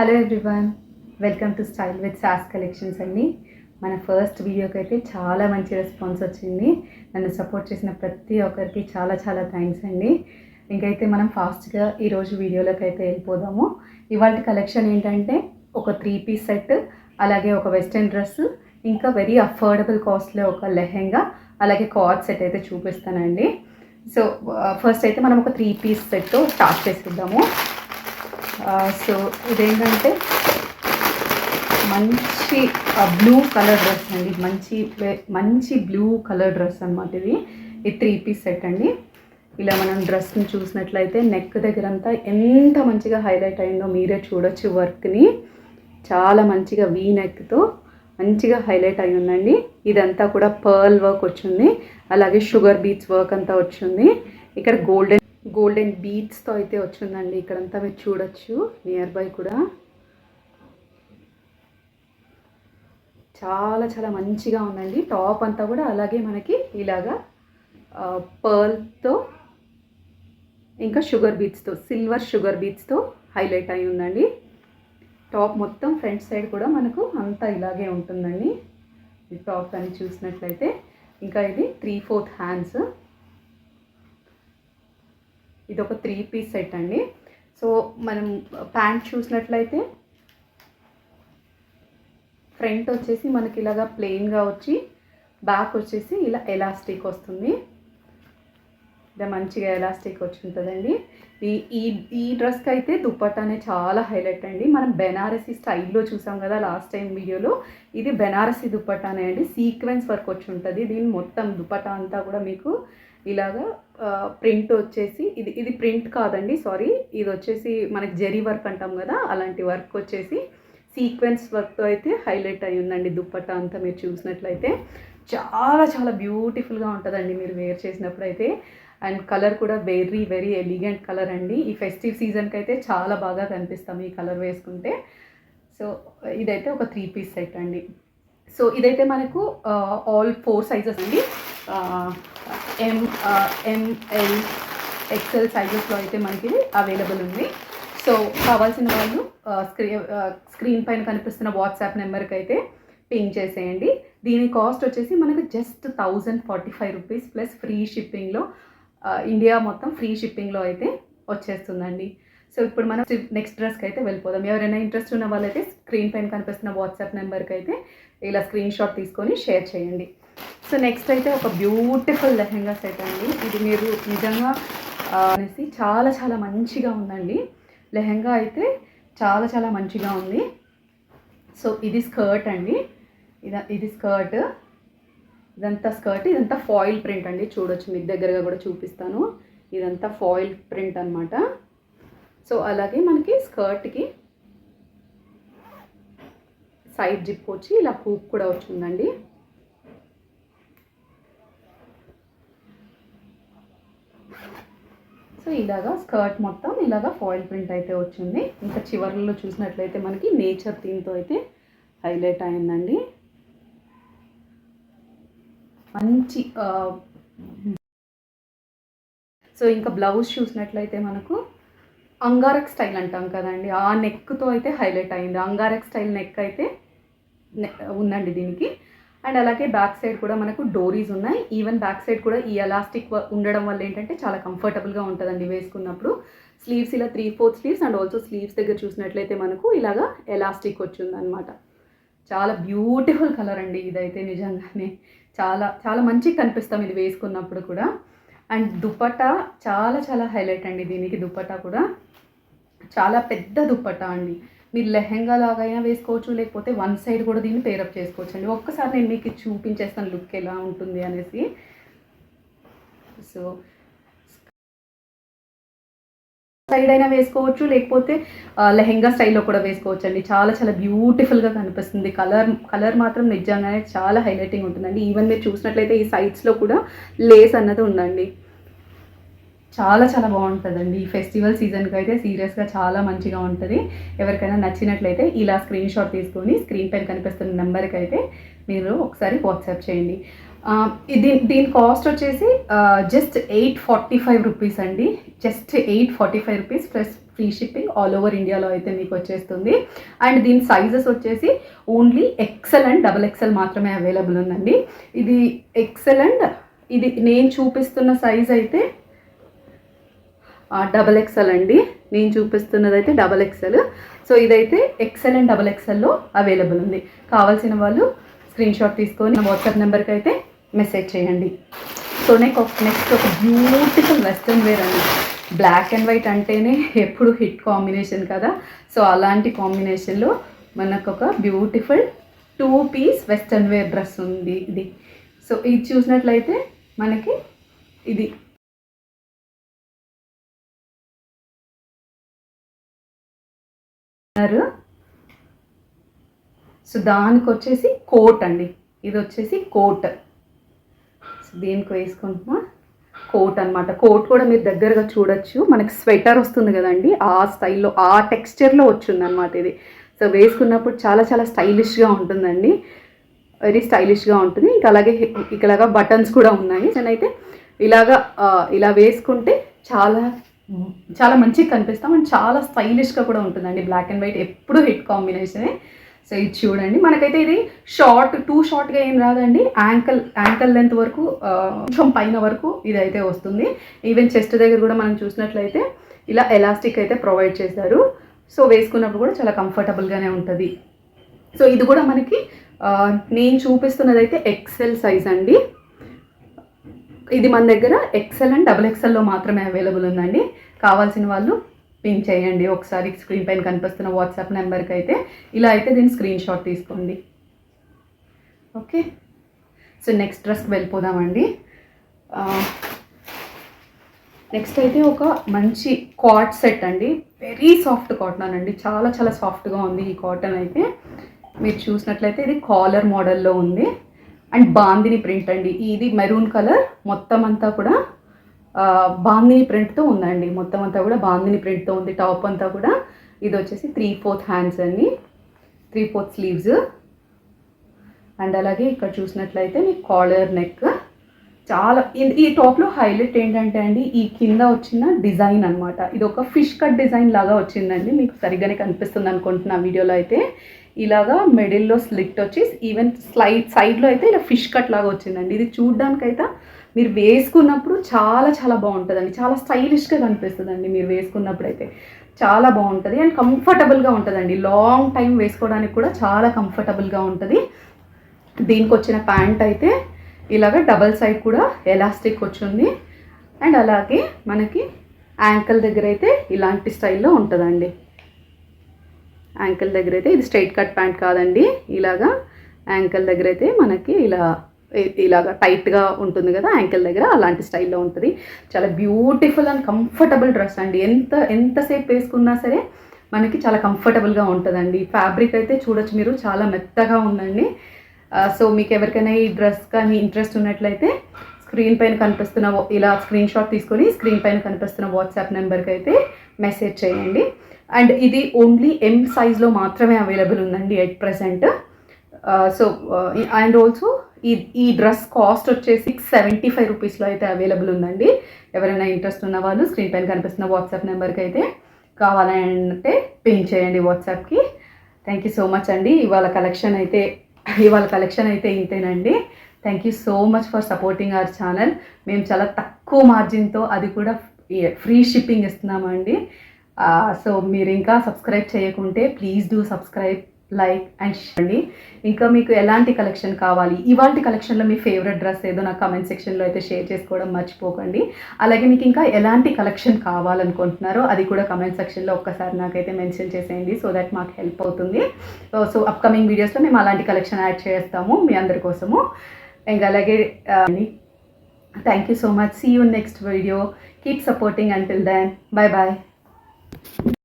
Hello everyone, welcome to style with sauce collections అండి. మన first వీడియోకి అయితే చాలా మంచి రెస్పాన్స్ వచ్చింది. నన్ను సపోర్ట్ చేసిన ప్రతి ఒక్కరికి చాలా చాలా థ్యాంక్స్ అండి. ఇంకైతే మనం ఫాస్ట్గా ఈరోజు వీడియోలోకి అయితే వెళ్ళిపోదాము. ఇవాళ కలెక్షన్ ఏంటంటే ఒక 3 పీస్ సెట్, అలాగే ఒక వెస్ట్రన్ డ్రెస్, ఇంకా వెరీ అఫోర్డబుల్ కాస్ట్లో ఒక లెహెంగా, అలాగే కార్డ్ సెట్ అయితే చూపిస్తానండి. సో ఫస్ట్ అయితే మనం ఒక 3 పీస్ సెట్తో స్టార్ట్ చేసేద్దాము. సో ఇదేంటంటే మంచి బ్లూ కలర్ డ్రెస్ అండి. మంచి బ్లూ కలర్ డ్రెస్ అనమాట. ఇది 3 పీస్ సెట్ అండి. ఇలా మనం డ్రెస్ని చూసినట్లయితే నెక్ దగ్గర అంతా ఎంత మంచిగా హైలైట్ అయిందో మీరే చూడొచ్చు. వర్క్ని చాలా మంచిగా వీ నెక్తో మంచిగా హైలైట్ అయి ఉందండి. ఇదంతా కూడా పర్ల్ వర్క్ వచ్చింది, అలాగే షుగర్ బీట్స్ వర్క్ అంతా వచ్చింది. ఇక్కడ గోల్డెన్ బీట్స్తో అయితే వచ్చిందండి. ఇక్కడంతా మీరు చూడొచ్చు. నియర్ బై కూడా చాలా చాలా మంచిగా ఉందండి. టాప్ అంతా కూడా అలాగే మనకి ఇలాగా పర్ల్తో ఇంకా షుగర్ బీట్స్తో, సిల్వర్ షుగర్ బీట్స్తో హైలైట్ అయి ఉందండి. టాప్ మొత్తం ఫ్రంట్ సైడ్ కూడా మనకు అంతా ఇలాగే ఉంటుందండి. ఈ టాప్ అని చూసినట్లయితే ఇంకా ఇది 3/4 హ్యాండ్స్. ఇది ఒక 3 పీస్ సెట్ అండి. సో మనం ప్యాంట్ చూసినట్లయితే ఫ్రంట్ వచ్చేసి మనకి ఇలాగా ప్లెయిన్గా వచ్చి, బ్యాక్ వచ్చేసి ఇలా ఎలాస్టిక్ వస్తుంది. ఇలా మంచిగా ఎలాస్టిక్ వచ్చి ఉంటుందండి. ఈ డ్రెస్కి అయితే దుపట్టానే చాలా హైలైట్ అండి. మనం బెనారసీ స్టైల్లో చూసాం కదా లాస్ట్ టైం వీడియోలో. ఇది బెనారసీ దుపట్టానే అండి. సీక్వెన్స్ వర్క్ వచ్చి ఉంటుంది. దీని మొత్తం దుపట్టా అంతా కూడా మీకు ఇలాగా ప్రింట్ వచ్చేసి, ఇది ప్రింట్ కాదండి, సారీ, ఇది వచ్చేసి మనకి జరీ వర్క్ అంటాం కదా, అలాంటి వర్క్ వచ్చేసి సీక్వెన్స్ వర్క్తో అయితే హైలైట్ అయి ఉందండి. దుపట్టా అంతా మీరు చూసినట్లయితే చాలా చాలా బ్యూటిఫుల్గా ఉంటుందండి మీరు వేర్ చేసినప్పుడు అయితే. అండ్ కలర్ కూడా వెరీ వెరీ ఎలిగెంట్ కలర్ అండి. ఈ ఫెస్టివ్ సీజన్కి అయితే చాలా బాగా కనిపిస్తాం ఈ కలర్ వేసుకుంటే. సో ఇదైతే ఒక 3 పీస్ సెట్ అండి. సో ఇదైతే మనకు ఆల్ 4 సైజెస్ అండి. ML XL సైజెస్లో అయితే మనకి అవైలబుల్ ఉంది. సో కావాల్సిన వాళ్ళు స్క్రీన్ పైన కనిపిస్తున్న వాట్సాప్ నెంబర్కి అయితే పింగ్ చేసేయండి. దీని కాస్ట్ వచ్చేసి మనకు జస్ట్ 1045 రూపీస్ ప్లస్ ఫ్రీ షిప్పింగ్లో, ఇండియా మొత్తం ఫ్రీ షిప్పింగ్లో అయితే వచ్చేస్తుందండి. సో ఇప్పుడు మనం నెక్స్ట్ డ్రెస్కి అయితే వెళ్ళిపోదాం. ఎవరైనా ఇంట్రెస్ట్ ఉన్న వాళ్ళైతే స్క్రీన్ పైన కనిపిస్తున్న వాట్సాప్ నెంబర్కి అయితే ఇలా స్క్రీన్ షాట్ తీసుకొని షేర్ చేయండి. సో నెక్స్ట్ అయితే ఒక బ్యూటిఫుల్ లెహెంగా సెట్ అండి. ఇది మీరు నిజంగా అనేసి చాలా చాలా మంచిగా ఉందండి. లెహెంగా అయితే చాలా చాలా మంచిగా ఉంది. సో ఇది స్కర్ట్ అండి. ఇది స్కర్ట్, ఇదంతా ఫాయిల్ ప్రింట్ అండి. చూడొచ్చు, మీకు దగ్గరగా కూడా చూపిస్తాను. ఇదంతా ఫాయిల్ ప్రింట్ అనమాట. సో అలాగే మనకి స్కర్ట్కి సైడ్ జిప్ వచ్చి ఇలా హూక్ కూడా వచ్చిందండి. సో ఇలాగా స్కర్ట్ మొత్తం ఇలాగా ఫాయిల్ ప్రింట్ అయితే వచ్చింది. ఇంకా చివర్లలో చూసినట్లయితే మనకి నేచర్ థీమ్తో అయితే హైలైట్ అయిందండి. మంచి సో ఇంకా బ్లౌజ్ చూసినట్లయితే మనకు అంగారక్ స్టైల్ అంటాం కదండి, ఆ నెక్తో అయితే హైలైట్ అయింది. అంగారక్ స్టైల్ నెక్ అయితే ఉందండి దీనికి. అండ్ అలాగే బ్యాక్ సైడ్ కూడా మనకు డోరీస్ ఉన్నాయి. ఈవెన్ బ్యాక్ సైడ్ కూడా ఈ ఎలాస్టిక్ ఉండడం వల్ల ఏంటంటే చాలా కంఫర్టబుల్గా ఉంటుందండి వేసుకున్నప్పుడు. స్లీవ్స్ ఇలా 3/4 స్లీవ్స్, అండ్ ఆల్సో స్లీవ్స్ దగ్గర చూసినట్లయితే మనకు ఇలాగా ఎలాస్టిక్ వచ్చిందనమాట. చాలా బ్యూటిఫుల్ కలర్ అండి ఇదైతే. నిజంగానే చాలా చాలా మంచిగా కనిపిస్తాం ఇది వేసుకున్నప్పుడు కూడా. అండ్ దుపట్టా చాలా చాలా హైలైట్ అండి. దీనికి దుపట్టా కూడా చాలా పెద్ద దుపట్టా అండి. మీరు లెహెంగా లాగైనా వేసుకోవచ్చు, లేకపోతే వన్ సైడ్ కూడా దీన్ని పేరప్ చేసుకోవచ్చు అండి. ఒక్కసారి నేను మీకు చూపించేస్తాను లుక్ ఎలా ఉంటుంది అనేసి. సో సైడ్ అయినా వేసుకోవచ్చు, లేకపోతే లెహెంగా స్టైల్లో కూడా వేసుకోవచ్చు అండి. చాలా చాలా బ్యూటిఫుల్గా కనిపిస్తుంది. కలర్ మాత్రం నిజంగానే చాలా హైలైటింగ్ ఉంటుందండి. ఈవెన్ మీరు చూసినట్లయితే ఈ సైడ్స్లో కూడా లేస్ అన్నది ఉందండి. చాలా చాలా బాగుంటుందండి. ఈ ఫెస్టివల్ సీజన్కి అయితే సీరియస్గా చాలా మంచిగా ఉంటుంది. ఎవరికైనా నచ్చినట్లయితే ఇలా స్క్రీన్ షాట్ తీసుకొని స్క్రీన్ పైన కనిపిస్తున్న నెంబర్కి అయితే మీరు ఒకసారి వాట్సాప్ చేయండి. దీని కాస్ట్ వచ్చేసి జస్ట్ 845 రూపీస్ అండి. Just 845 rupees plus free shipping all over ఇండియాలో అయితే మీకు వచ్చేస్తుంది. అండ్ దీని సైజెస్ వచ్చేసి only XL and double XL మాత్రమే అవైలబుల్ ఉందండి. ఇది ఎక్సెల్ అండ్ ఇది నేను చూపిస్తున్న సైజ్ అయితే డబల్ ఎక్సెల్ అండి. నేను చూపిస్తున్నది అయితే డబల్ ఎక్సెల్. సో ఇదైతే ఎక్సెల్ అండ్ డబల్ ఎక్సెల్లో అవైలబుల్ ఉంది. కావాల్సిన వాళ్ళు స్క్రీన్ షాట్ తీసుకొని నా వాట్సాప్ నెంబర్కి అయితే మెసేజ్ చేయండి. సో నెక్స్ట్ ఒక బ్యూటిఫుల్ వెస్ట్రన్ వేర్ అండి. బ్లాక్ అండ్ వైట్ అంటేనే ఎప్పుడు హిట్ కాంబినేషన్ కదా. సో అలాంటి కాంబినేషన్లో మనకు ఒక beautiful 2 piece western wear dress ఉంది ఇది. సో ఇది చూసినట్లయితే మనకి ఇది సో దానికి వచ్చేసి కోట్ అండి. ఇది వచ్చేసి కోట్. సో దీనికి వేసుకుంటున్నా కోట్ అనమాట. కోట్ కూడా మీరు దగ్గరగా చూడొచ్చు. మనకి స్వెటర్ వస్తుంది కదండి, ఆ స్టైల్లో ఆ టెక్స్చర్లో వచ్చింది అనమాట ఇది. సో వేసుకున్నప్పుడు చాలా చాలా స్టైలిష్గా ఉంటుందండి, వెరీ స్టైలిష్గా ఉంటుంది. ఇంకా అలాగే ఇలాగా బటన్స్ కూడా ఉన్నాయి. నేనైతే ఇలా వేసుకుంటే చాలా చాలా మంచిగా కనిపిస్తాం అండ్ చాలా స్టైలిష్గా కూడా ఉంటుందండి. బ్లాక్ అండ్ వైట్ ఎప్పుడు హిట్ కాంబినేషనే. సో ఇది చూడండి, మనకైతే ఇది టూ షార్ట్గా ఏం రాదండి. యాంకల్ లెంత్ వరకు కొంచెం పైన వరకు ఇది అయితే వస్తుంది. ఈవెన్ చెస్ట్ దగ్గర కూడా మనం చూసినట్లయితే ఇలా ఎలాస్టిక్ అయితే ప్రొవైడ్ చేశారు. సో వేసుకున్నప్పుడు కూడా చాలా కంఫర్టబుల్గానే ఉంటుంది. సో ఇది కూడా మనకి నేను చూపిస్తున్నది అయితే ఎక్సెల్ సైజ్ అండి. ఇది మన దగ్గర ఎక్సెల్ అండ్ డబుల్ ఎక్సెల్లో మాత్రమే అవైలబుల్ ఉందండి. కావాల్సిన వాళ్ళు పిన్ చేయండి ఒకసారి స్క్రీన్ పైన కనిపిస్తున్న వాట్సాప్ నెంబర్కి అయితే. ఇలా అయితే దీన్ని స్క్రీన్ షాట్ తీసుకోండి. ఓకే, సో నెక్స్ట్ డ్రెస్కి వెళ్ళిపోదామండి. నెక్స్ట్ అయితే ఒక మంచి కాట్ సెట్ అండి. వెరీ సాఫ్ట్ కాటన్ అండి, చాలా చాలా సాఫ్ట్గా ఉంది ఈ కాటన్ అయితే. మీరు చూసినట్లయితే ఇది కాలర్ మోడల్లో ఉంది అండ్ బాందిని ప్రింట్ అండి. ఇది మెరూన్ కలర్, మొత్తం అంతా కూడా బాందిని ప్రింట్తో ఉందండి. మొత్తం అంతా కూడా బాందిని ప్రింట్తో ఉంది. టాప్ అంతా కూడా ఇది వచ్చేసి 3/4 హ్యాండ్స్ అండి, 3/4 స్లీవ్స్. అండ్ అలాగే ఇక్కడ చూసినట్లయితే మీకు కాలర్ నెక్. చాలా ఈ టాప్లో హైలైట్ ఏంటంటే అండి, ఈ కింద వచ్చిన డిజైన్ అనమాట. ఇది ఒక ఫిష్ కట్ డిజైన్ లాగా వచ్చిందండి. మీకు సరిగ్గానే కనిపిస్తుంది అనుకుంటున్నా వీడియోలో అయితే. ఇలాగా మిడిల్లో స్లిట్ వచ్చి ఈవెన్ సైడ్లో అయితే ఇలా ఫిష్ కట్ లాగా వచ్చిందండి. ఇది చూడ్డానికైతే మీరు వేసుకున్నప్పుడు చాలా చాలా బాగుంటుందండి, చాలా స్టైలిష్గా కనిపిస్తుందండి. మీరు వేసుకున్నప్పుడు అయితే చాలా బాగుంటుంది అండ్ కంఫర్టబుల్గా ఉంటుందండి. లాంగ్ టైం వేసుకోవడానికి కూడా చాలా కంఫర్టబుల్గా ఉంటుంది. దీనికి వచ్చిన ప్యాంట్ అయితే ఇలాగ డబల్ సైడ్ కూడా ఎలాస్టిక్ వచ్చింది అండ్ అలాగే మనకి యాంకిల్ దగ్గర అయితే ఇలాంటి స్టైల్లో ఉంటుందండి. యాంకిల్ దగ్గర అయితే ఇది స్ట్రైట్ కట్ ప్యాంట్ కాదండి, ఇలాగా యాంకిల్ దగ్గర అయితే మనకి ఇలాగా టైట్గా ఉంటుంది కదా యాంకిల్ దగ్గర, అలాంటి స్టైల్లో ఉంటుంది. చాలా బ్యూటిఫుల్ అండ్ కంఫర్టబుల్ డ్రెస్ అండి. ఎంతసేపు వేసుకున్నా సరే మనకి చాలా కంఫర్టబుల్గా ఉంటుందండి. ఫ్యాబ్రిక్ అయితే చూడొచ్చు మీరు, చాలా మెత్తగా ఉందండి. సో మీకు ఎవరికైనా ఈ డ్రెస్ కానీ ఇంట్రెస్ట్ ఉన్నట్లయితే స్క్రీన్ పైన కనిపిస్తున్న ఇలా స్క్రీన్ షాట్ తీసుకొని స్క్రీన్ పైన కనిపిస్తున్న వాట్సాప్ నెంబర్కి అయితే మెసేజ్ చేయండి. అండ్ ఇది ఓన్లీ ఎం సైజ్లో మాత్రమే అవైలబుల్ ఉందండి at present. So and also ఈ డ్రెస్ కాస్ట్ వచ్చేసి 75 రూపీస్లో అయితే అవైలబుల్ ఉందండి. ఎవరైనా ఇంట్రెస్ట్ ఉన్న వాళ్ళు స్క్రీన్ పైన కనిపిస్తున్న వాట్సాప్ నెంబర్కి అయితే కావాలంటే పిన్ చేయండి వాట్సాప్కి. థ్యాంక్ యూ సో మచ్ అండి. ఇవాళ కలెక్షన్ అయితే ఇంతేనండి. Thank you so much for supporting our channel. మేము చాలా తక్కువ మార్జిన్తో, అది కూడా ఫ్రీ షిప్పింగ్ ఇస్తున్నామండి. సో మీరు ఇంకా సబ్స్క్రైబ్ చేయకుంటే please do subscribe, like and share అండి. ఇంకా మీకు ఎలాంటి కలెక్షన్ కావాలి, ఇవాళ కలెక్షన్లో మీ ఫేవరెట్ డ్రెస్ ఏదో నా కమెంట్ సెక్షన్లో అయితే షేర్ చేసుకోవడం మర్చిపోకండి. అలాగే మీకు ఇంకా ఎలాంటి కలెక్షన్ కావాలనుకుంటున్నారో అది కూడా కమెంట్ సెక్షన్లో ఒక్కసారి నాకైతే మెన్షన్ చేసేయండి, సో దట్ మాకు హెల్ప్ అవుతుంది. సో అప్కమింగ్ వీడియోస్లో మేము అలాంటి కలెక్షన్ యాడ్ చేస్తాము మీ అందరి కోసము. ఇంకా అలాగే thank you so much. See you next video. Keep supporting until then. Bye bye.